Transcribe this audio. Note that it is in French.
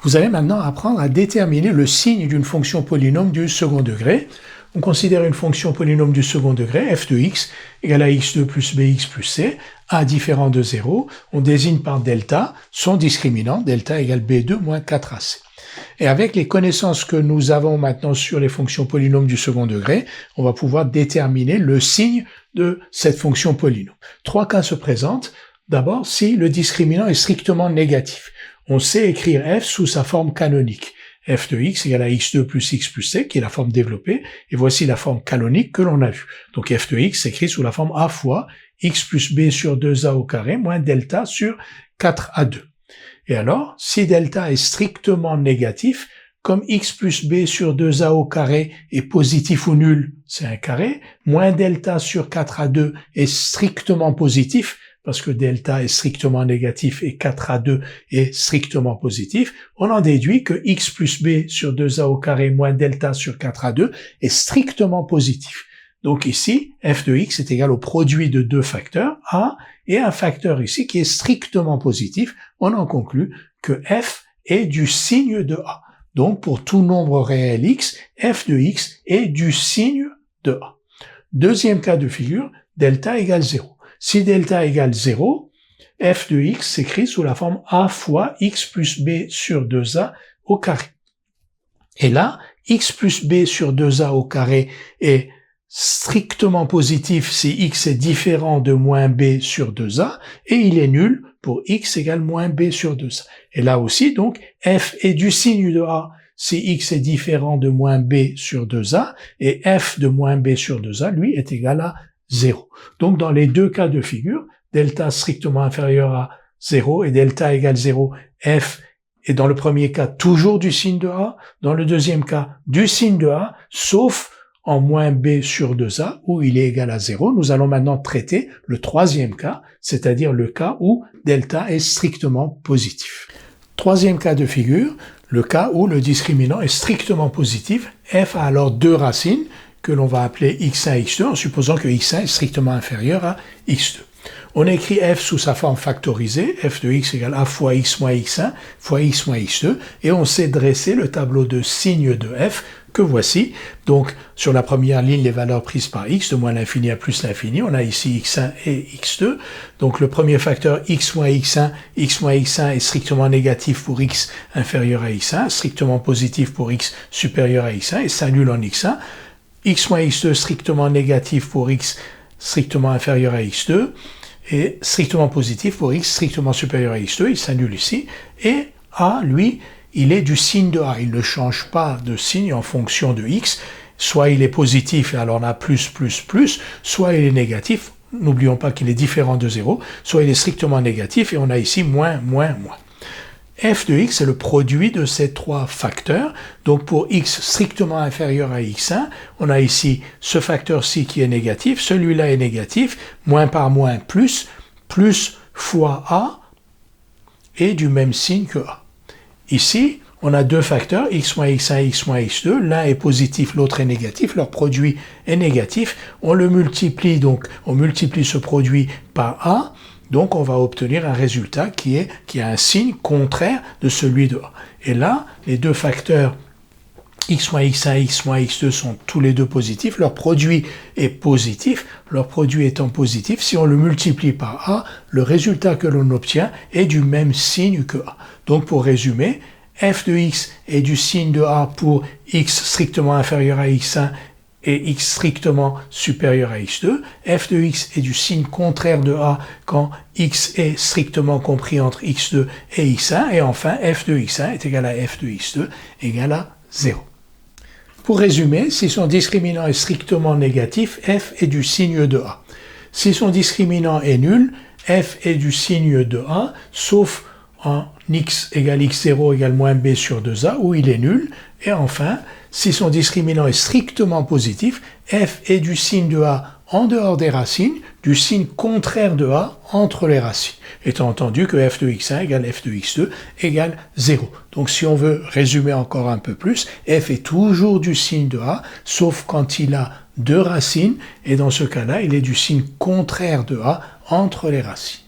Vous allez maintenant apprendre à déterminer le signe d'une fonction polynôme du second degré. On considère une fonction polynôme du second degré, f de x égale à x2 plus bx plus c, a différent de 0. On désigne par delta son discriminant, delta égale b2 moins 4ac. Et avec les connaissances que nous avons maintenant sur les fonctions polynômes du second degré, on va pouvoir déterminer le signe de cette fonction polynôme. Trois cas se présentent. D'abord, si le discriminant est strictement négatif. On sait écrire f sous sa forme canonique. f de x égale à x2 plus x plus c, qui est la forme développée, et voici la forme canonique que l'on a vue. Donc f de x s'écrit sous la forme a fois x plus b sur 2a au carré moins delta sur 4a2. Et alors, si delta est strictement négatif, comme x plus b sur 2a au carré est positif ou nul, c'est un carré, moins delta sur 4a2 est strictement positif, parce que delta est strictement négatif et 4a2 est strictement positif, on en déduit que x plus b sur 2a au carré moins delta sur 4a2 est strictement positif. Donc ici, f de x est égal au produit de deux facteurs, a, et un facteur ici qui est strictement positif. On en conclut que f est du signe de a. Donc pour tout nombre réel x, f de x est du signe de a. Deuxième cas de figure, delta égale 0. Si delta égale 0, f de x s'écrit sous la forme a fois x plus b sur 2a au carré. Et là, x plus b sur 2a au carré est strictement positif si x est différent de moins b sur 2a, et il est nul pour x égale moins b sur 2a. Et là aussi, donc, f est du signe de a si x est différent de moins b sur 2a, et f de moins b sur 2a, lui, est égal à 0. Donc, dans les deux cas de figure, delta strictement inférieur à 0 et delta égale 0, f est dans le premier cas toujours du signe de a, dans le deuxième cas du signe de a, sauf en moins b sur 2a, où il est égal à 0. Nous allons maintenant traiter le troisième cas, c'est-à-dire le cas où delta est strictement positif. Troisième cas de figure, le cas où le discriminant est strictement positif. F a alors deux racines, que l'on va appeler x1 et x2, en supposant que x1 est strictement inférieur à x2. On écrit f sous sa forme factorisée, f de x égale a fois x moins x1 fois x moins x2, et on sait dresser le tableau de signes de f que voici. Donc, sur la première ligne, les valeurs prises par x, de moins l'infini à plus l'infini, on a ici x1 et x2. Donc, le premier facteur x moins x1 est strictement négatif pour x inférieur à x1, strictement positif pour x supérieur à x1, et s'annule en x1. x moins x2 strictement négatif pour x strictement inférieur à x2, et strictement positif pour x strictement supérieur à x2, il s'annule ici, et a, lui, il est du signe de a, il ne change pas de signe en fonction de x, soit il est positif et alors on a plus, soit il est négatif, n'oublions pas qu'il est différent de 0, soit il est strictement négatif et on a ici moins. F de x est le produit de ces trois facteurs. Donc pour x strictement inférieur à x1, on a ici ce facteur-ci qui est négatif, celui-là est négatif, moins par moins plus fois a est du même signe que a. Ici, on a deux facteurs, x moins x1 et x moins x2, l'un est positif, l'autre est négatif, leur produit est négatif, on le multiplie, donc on multiplie ce produit par a, donc on va obtenir un résultat qui a un signe contraire de celui de a. Et là, les deux facteurs x moins x1 et x moins x2 sont tous les deux positifs, leur produit est positif, leur produit étant positif, si on le multiplie par a, le résultat que l'on obtient est du même signe que a. Donc pour résumer, f de x est du signe de a pour x strictement inférieur à x1 et x strictement supérieur à x2, f de x est du signe contraire de a quand x est strictement compris entre x2 et x1, et enfin f de x1 est égal à f de x2 égal à 0. Pour résumer, si son discriminant est strictement négatif, f est du signe de a. Si son discriminant est nul, f est du signe de a, sauf en x égale x0 égale moins b sur 2a, où il est nul. Et enfin, si son discriminant est strictement positif, f est du signe de a en dehors des racines, du signe contraire de a entre les racines, étant entendu que f de x1 égale f de x2 égale 0. Donc si on veut résumer encore un peu plus, f est toujours du signe de a, sauf quand il a deux racines, et dans ce cas-là, il est du signe contraire de a entre les racines.